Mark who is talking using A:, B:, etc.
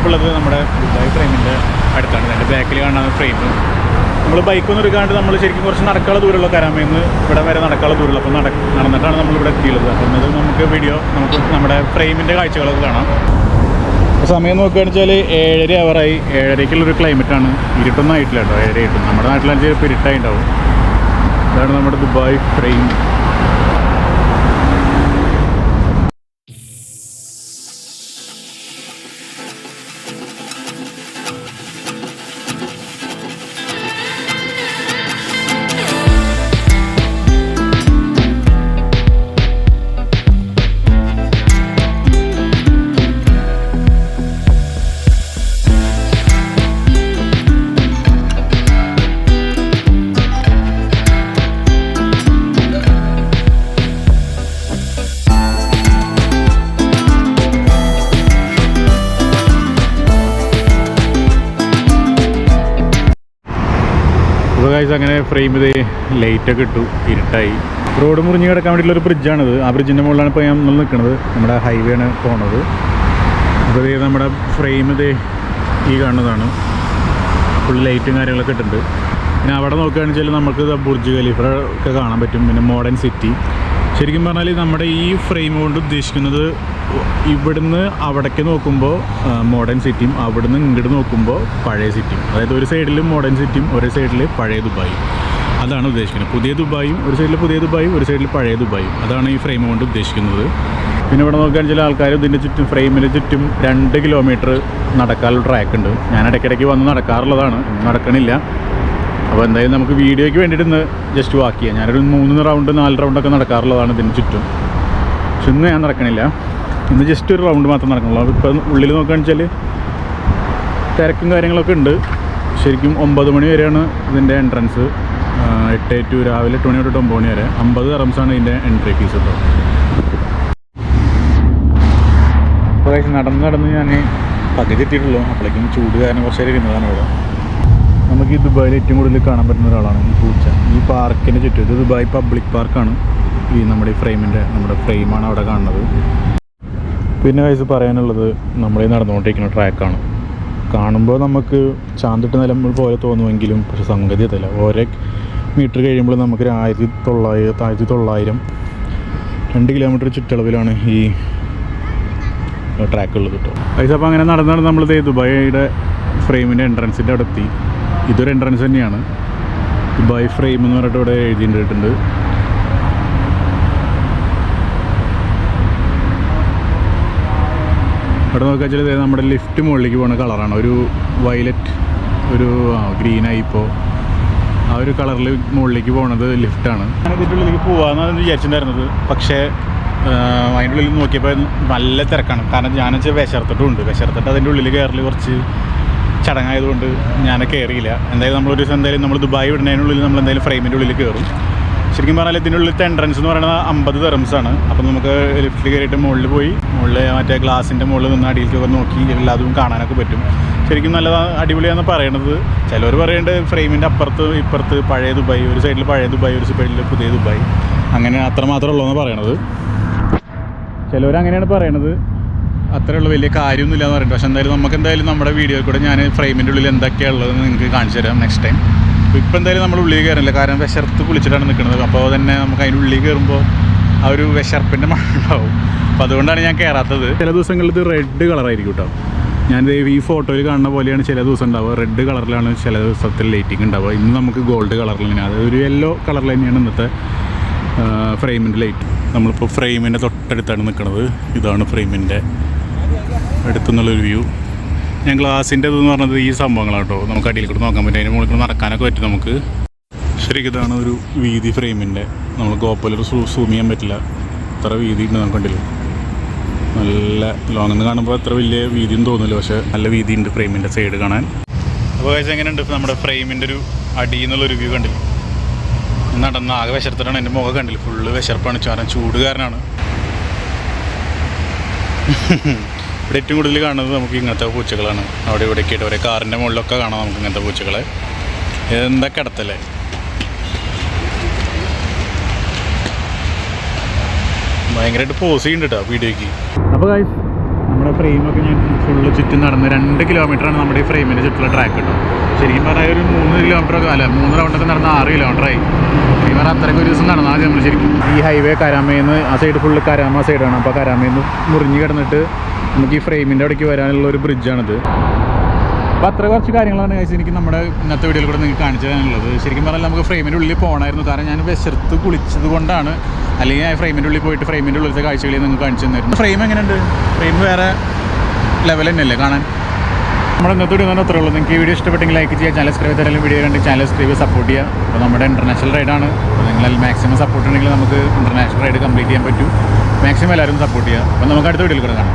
A: ഞാനിപ്പോൾ ഉള്ളത് നമ്മുടെ ദുബായ് ഫ്രെയിമിൻ്റെ അടുത്താണ്. എൻ്റെ ബാക്കിൽ കാണുന്ന ഫ്രെയിം നമ്മൾ ബൈക്കൊന്നും എടുക്കാണ്ട് നമ്മൾ ശരിക്കും കുറച്ച് നടക്കാനുള്ള ദൂരമുള്ള കരാമേന്ന് ഇവിടെ വരെ നടക്കാനുള്ള ദൂരമുള്ള അപ്പോൾ നടന്നിട്ടാണ് നമ്മളിവിടെ എത്തിയുള്ളത്. അപ്പോൾ ഇത് നമുക്ക് നമുക്ക് നമ്മുടെ ഫ്രെയിമിൻ്റെ കാഴ്ചകളൊക്കെ കാണാം. സമയം നോക്കുകയാണെന്ന് വെച്ചാൽ 7:30 അവറായി. 7:30-ക്കുള്ളൊരു ക്ലൈമറ്റാണ്. ഇരുട്ടൊന്നും ആയിട്ടില്ല കേട്ടോ. 7:30 ആയിട്ടും നമ്മുടെ നാട്ടിലാണെങ്കിൽ ചിലപ്പോൾ ഇരുട്ടായിട്ടുണ്ടാവും. ഇതാണ് നമ്മുടെ ദുബായ് ഫ്രെയിം. അങ്ങനെ ഫ്രെയിം ഇത് ലൈറ്റൊക്കെ ഇട്ടു, ഇരുട്ടായി. റോഡ് മുറിഞ്ഞ് കിടക്കാൻ വേണ്ടിയിട്ടുള്ളൊരു ബ്രിഡ്ജാണിത്. ആ ബ്രിഡ്ജിൻ്റെ മുകളിലാണ് ഇപ്പോൾ നമ്മൾ നിൽക്കുന്നത്. നമ്മുടെ ഹൈവേ ആണ് പോണത്. അപ്പോൾ ഇത് നമ്മുടെ ഫ്രെയിം ഇത് ഈ കാണുന്നതാണ്. ഫുൾ ലൈറ്റും കാര്യങ്ങളൊക്കെ ഇട്ടിട്ടുണ്ട്. പിന്നെ അവിടെ നോക്കുകയാണെന്ന് വെച്ചാൽ നമുക്ക് ബുർജ് ഖലീഫ ഒക്കെ കാണാൻ പറ്റും. പിന്നെ മോഡേൺ സിറ്റി. ശരിക്കും പറഞ്ഞാൽ നമ്മുടെ ഈ ഫ്രെയിം കൊണ്ട് ഉദ്ദേശിക്കുന്നത് ഇവിടുന്ന് അവിടേക്ക് നോക്കുമ്പോൾ മോഡേൺ സിറ്റിയും അവിടുന്ന് ഇങ്ങോട്ട് നോക്കുമ്പോൾ പഴയ സിറ്റിയും. അതായത് ഒരു സൈഡിൽ മോഡേൺ സിറ്റിയും ഒരു സൈഡിൽ പഴയ ദുബായും. അതാണ് ഉദ്ദേശിക്കുന്നത്. പുതിയ ദുബായും ഒരു സൈഡിൽ പുതിയ ദുബായും ഒരു സൈഡിൽ പഴയ ദുബായും. അതാണ് ഈ ഫ്രെയിം കൊണ്ട് ഉദ്ദേശിക്കുന്നത്. പിന്നെ ഇവിടെ നോക്കുകയാണെന്ന് വെച്ചാൽ ആൾക്കാർ ഇതിൻ്റെ ചുറ്റും ഫ്രെയിമിന് ചുറ്റും 2 കിലോമീറ്റർ നടക്കാനുള്ള ട്രാക്ക് ഉണ്ട്. ഞാൻ ഇടയ്ക്കിടയ്ക്ക് വന്ന് നടക്കാറുള്ളതാണ്, നടക്കണില്ല. അപ്പോൾ എന്തായാലും നമുക്ക് വീഡിയോയ്ക്ക് വേണ്ടിയിട്ട് ഇന്ന് ജസ്റ്റ് വാക്ക് ചെയ്യാം. ഞാനൊരു 3 റൗണ്ട് 4 റൗണ്ടൊക്കെ നടക്കാറുള്ളതാണ് ഇതിന് ചുറ്റും. പക്ഷെ ഇന്ന് ഞാൻ നടക്കണില്ല. ഇന്ന് ജസ്റ്റ് ഒരു റൗണ്ട് മാത്രം നടക്കണുള്ളൂ. ഇപ്പം ഉള്ളിൽ നോക്കുകയാണെന്ന് വെച്ചാൽ തിരക്കും കാര്യങ്ങളൊക്കെ ഉണ്ട്. ശരിക്കും 9 മണി വരെയാണ് ഇതിൻ്റെ എൻട്രൻസ്. 8 to രാവിലെ 8 മണി തൊട്ട് 9 മണി വരെ. 50 ദിർഹംസാണ് ഇതിൻ്റെ എൻട്രി ഫീസ് കേട്ടോ. അപ്പോൾ നടന്ന് ഞാൻ പകുതി എത്തിയിട്ടുള്ളൂ. അപ്പോഴേക്കും ചൂട് കാരണം കുറച്ച് നേരം ഇരുന്നതാണ് ഇവിടെ. നമുക്ക് ഈ ദുബായിൽ ഏറ്റവും കൂടുതൽ കാണാൻ പറ്റുന്ന ഒരാളാണ് ഈ പൂച്ച. ഈ പാർക്കിൻ്റെ ചുറ്റും, ഇത് ദുബായ് പബ്ലിക് പാർക്കാണ്. ഈ നമ്മുടെ നമ്മുടെ ഫ്രെയിമാണ് അവിടെ കാണുന്നത്. പിന്നെ വയസ്സ് പറയാനുള്ളത് നമ്മുടെ ഈ നടന്നുകൊണ്ടിരിക്കുന്ന ട്രാക്കാണ്. കാണുമ്പോൾ നമുക്ക് ചാന്തിട്ട് നിലമ്പോൾ പോലെ തോന്നുമെങ്കിലും പക്ഷെ സംഗതി അതല്ല. ഓരോ മീറ്റർ കഴിയുമ്പോൾ നമുക്കൊരു 1900 2 കിലോമീറ്റർ ചുറ്റളവിലാണ് ഈ ട്രാക്ക് ഉള്ളത് കേട്ടോ. വയസ്സ് അപ്പോൾ അങ്ങനെ നടന്നാണ് നമ്മൾ ദുബായിയുടെ ഫ്രെയിമിൻ്റെ എൻട്രൻസിൻ്റെ അവിടെ എത്തി. ഇതൊരു എൻട്രൻസ് തന്നെയാണ്. ദുബായ് ഫ്രെയിം എന്ന് പറഞ്ഞിട്ട് ഇവിടെ എഴുതിയിട്ടുണ്ട്. ഇവിടെ നോക്കുക വെച്ചാൽ നമ്മുടെ ലിഫ്റ്റ് മുകളിലേക്ക് പോകുന്ന കളറാണ്. ഒരു വയലറ്റ്, ഒരു ഗ്രീനായി. ഇപ്പോൾ ആ ഒരു കളറിൽ മുകളിലേക്ക് പോകുന്നത് ലിഫ്റ്റാണ്. ഞാൻ ഇതിൻ്റെ ഉള്ളിലേക്ക് പോകാമെന്നാണ് വിചാരിച്ചിട്ടുണ്ടായിരുന്നത്. പക്ഷേ അതിൻ്റെ ഉള്ളിൽ നോക്കിയപ്പോൾ നല്ല തിരക്കാണ്. കാരണം ഞാൻ വിശർത്തിട്ടുമുണ്ട്. വിശർത്തിട്ട് അതിൻ്റെ ഉള്ളിൽ കയറൽ കുറച്ച് ചടങ്ങായതുകൊണ്ട് ഞാൻ കയറിയില്ല. എന്തായാലും നമ്മൾ ദുബായ് വിടുന്നതിനുള്ളിൽ നമ്മൾ എന്തായാലും ഫ്രെയിമിൻ്റെ ഉള്ളിൽ കയറും. ശരിക്കും പറഞ്ഞാൽ ഇതിൻ്റെ ഉള്ളിലത്തെ എൻട്രൻസ് എന്ന് പറയുന്നത് 50 ദിർഹംസാണ്. അപ്പോൾ നമുക്ക് ലിഫ്റ്റിൽ കയറിയിട്ട് മുകളിൽ പോയി മറ്റേ ഗ്ലാസിൻ്റെ മുകളിൽ നിന്ന് അടിയിലേക്കൊക്കെ നോക്കി എല്ലാതും കാണാനൊക്കെ പറ്റും. ശരിക്കും നല്ല അടിപൊളിയാണെന്ന് പറയണത്. ചിലവർ പറയുന്നുണ്ട് ഫ്രെയിമിൻ്റെ ഇപ്പുറത്ത് പഴയ ദുബായ്, ഒരു സൈഡിൽ പഴയ ദുബായ്, ഒരു സൈഡിൽ പുതിയ ദുബായ്, അങ്ങനെ അത്രമാത്രമേ ഉള്ളൂ എന്ന് പറയണത്. ചിലവരങ്ങനെയാണ് പറയണത്. അത്രയുള്ള വലിയ കാര്യമൊന്നുമില്ല എന്ന് പറയുന്നത്. പക്ഷേ എന്തായാലും നമ്മുടെ വീഡിയോയിൽ കൂടെ ഞാൻ ഫ്രെയിമിൻ്റെ ഉള്ളിൽ എന്തൊക്കെയാണുള്ളതെന്ന് നിങ്ങൾക്ക് കാണിച്ചു തരാം നെക്സ്റ്റ് ടൈം. ഇപ്പോൾ എന്തായാലും നമ്മൾ ഉള്ളിൽ കയറില്ല. കാരണം വിശർത്ത് കുളിച്ചിട്ടാണ് നിൽക്കുന്നത്. അപ്പോൾ തന്നെ നമുക്ക് അതിൻ്റെ ഉള്ളിൽ കയറുമ്പോൾ ആ ഒരു വിശർപ്പിൻ്റെ മണമുണ്ടാവും. അപ്പോൾ അതുകൊണ്ടാണ് ഞാൻ കയറാത്തത്. ചില ദിവസങ്ങളിൽ ഇത് റെഡ് കളറായിരിക്കും കേട്ടോ. ഞാൻ ഈ ഫോട്ടോയിൽ കാണുന്ന പോലെയാണ് ചില ദിവസം ഉണ്ടാവുക. റെഡ് കളറിലാണ് ചില ദിവസത്തിൽ ലൈറ്റിംഗ് ഉണ്ടാവുക. ഇന്ന് നമുക്ക് ഗോൾഡ് കളറിൽ തന്നെയാണ്. അത് ഒരു യെല്ലോ കളറിൽ തന്നെയാണ് ഇന്നത്തെ ഫ്രെയിമിൻ്റെ ലൈറ്റ്. നമ്മളിപ്പോൾ ഫ്രെയിമിൻ്റെ തൊട്ടടുത്താണ് നിൽക്കുന്നത്. ഇതാണ് ഫ്രെയിമിൻ്റെ അടുത്തുനിന്നുള്ളൊരു വ്യൂ. ഞാൻ ഗ്ലാസിൻ്റെ ഇതെന്ന് പറഞ്ഞത് ഈ സംഭവങ്ങളാണ് കേട്ടോ. നമുക്ക് അടിയിൽ കൂടെ നോക്കാൻ പറ്റും. അതിന് മുകളിൽ കൂടെ നടക്കാനൊക്കെ പറ്റും നമുക്ക്. ശരിക്കും ഇതാണ് ഒരു വീതി ഫ്രെയിമിൻ്റെ. നമ്മൾ ഗോപ്പലർ സൂം ചെയ്യാൻ പറ്റില്ല, അത്ര വീതി ഉണ്ട്. നമുക്ക് കണ്ടില്ല, നല്ല ലോങ് എന്ന് കാണുമ്പോൾ അത്ര വലിയ വീതിയും തോന്നില്ല, പക്ഷേ നല്ല വീതി ഉണ്ട് ഫ്രെയിമിൻ്റെ സൈഡ് കാണാൻ. അപ്പോൾ എങ്ങനെയുണ്ട് നമ്മുടെ ഫ്രെയിമിൻ്റെ ഒരു അടിയിൽ നിന്നുള്ളൊരു വ്യൂ കണ്ടില്ല. നടന്ന് ആകെ വിശർത്തിട്ടാണ്. എൻ്റെ മുഖം കണ്ടില്ല, ഫുള്ള് വിശർപ്പാണ്. കാരണം ചൂട് കാരനാണ്. ഇവിടെ ഏറ്റവും കൂടുതൽ കാണുന്നത് നമുക്ക് ഇങ്ങനത്തെ പൂച്ചകളാണ്. അവിടെ ഇവിടെയൊക്കെ ആയിട്ട് ഒരേ കാറിൻ്റെ മുകളിലൊക്കെ കാണാം നമുക്ക് ഇങ്ങനത്തെ പൂച്ചകളെ. എന്താ കിടത്തല്ലേ. ഭയങ്കരമായിട്ട് പോസ് ചെയ്യുന്നുണ്ട് കേട്ടോ വീഡിയോയ്ക്ക്. അപ്പോൾ ഗൈസ് നമ്മുടെ ഫ്രെയിമൊക്കെ ഞാൻ ഫുള്ള് ചുറ്റും നടന്ന് 2 കിലോമീറ്ററാണ് നമ്മുടെ ഈ ഫ്രെയിമിൻ്റെ ചുറ്റുള്ള ട്രാക്ക് കേട്ടോ. ശരിക്കും പറഞ്ഞാൽ ഒരു 3 കിലോമീറ്ററൊക്കെ അല്ല 3 റൗണ്ടൊക്കെ നടന്ന 6 കിലോമീറ്ററായി. ശരിക്കും പറഞ്ഞാൽ അത്രയ്ക്ക് ഒരു ദിവസം നടന്നാൽ നമ്മൾ ശരിക്കും. ഈ ഹൈവേ കരാമേന്ന് ആ സൈഡ് ഫുള്ള് കരാമ സൈഡാണ്. അപ്പോൾ കരാമേന്ന് മുറിഞ്ഞ് കിടന്നിട്ട് നമുക്ക് ഈ ഫ്രെയിമിൻ്റെ അവിടേക്ക് വരാനുള്ള ഒരു ബ്രിഡ്ജാണിത്. അപ്പോൾ അത്ര കുറച്ച് കാര്യങ്ങളാണ് ഗൈസ് എനിക്ക് നമ്മുടെ ഇന്നത്തെ വീഡിയോയിൽ കൂടെ നിങ്ങൾക്ക് കാണിച്ചു തരാനുള്ളത്. ശരിക്കും പറഞ്ഞാൽ നമുക്ക് ഫ്രെയിമിൻ്റെ ഉള്ളിൽ പോകണമായിരുന്നു. കാരണം ഞാൻ വിശർത്ത് കുളിച്ചത് കൊണ്ടാണ്. അല്ലെങ്കിൽ ഞാൻ ഫ്രെയിമിൻ്റെ ഉള്ളിൽ പോയിട്ട് ഫ്രെയിമിൻ്റെ ഉള്ളിലത്തെ കാഴ്ചകളിൽ നിങ്ങൾക്ക് കാണിച്ചു തന്നായിരുന്നു. ഫ്രെയിം എങ്ങനെയുണ്ട്? ഫ്രെയിം വേറെ ലെവൽ തന്നെയല്ലേ കാണാൻ. നമ്മുടെ ഇന്നത്തെ വീഡിയോ തന്നെ അത്രേ ഉള്ളൂ. നിങ്ങൾക്ക് ഈ വീഡിയോ ഇഷ്ടപ്പെട്ടെങ്കിൽ ലൈക്ക് ചെയ്യുക, ചാനൽ സബ്സ്ക്രൈബ് ചെയ്താലും വീഡിയോ കണ്ട് ചാനൽ സബ്സ്ക്രൈബ് സപ്പോർട്ട് ചെയ്യുക. അപ്പോൾ നമ്മുടെ ഇൻ്റർനാഷണൽ റൈഡാണ്. അപ്പോൾ നിങ്ങൾ മാക്സിമം സപ്പോർട്ട് ഉണ്ടെങ്കിൽ നമുക്ക് ഇൻ്റർനാഷണൽ റൈഡ് കംപ്ലീറ്റ് ചെയ്യാൻ പറ്റും. മാക്സിമം എല്ലാവരും സപ്പോർട്ട് ചെയ്യുക. അപ്പോൾ നമുക്ക് അടുത്ത വീഡിയോയിൽ കൂടെ കാണാം.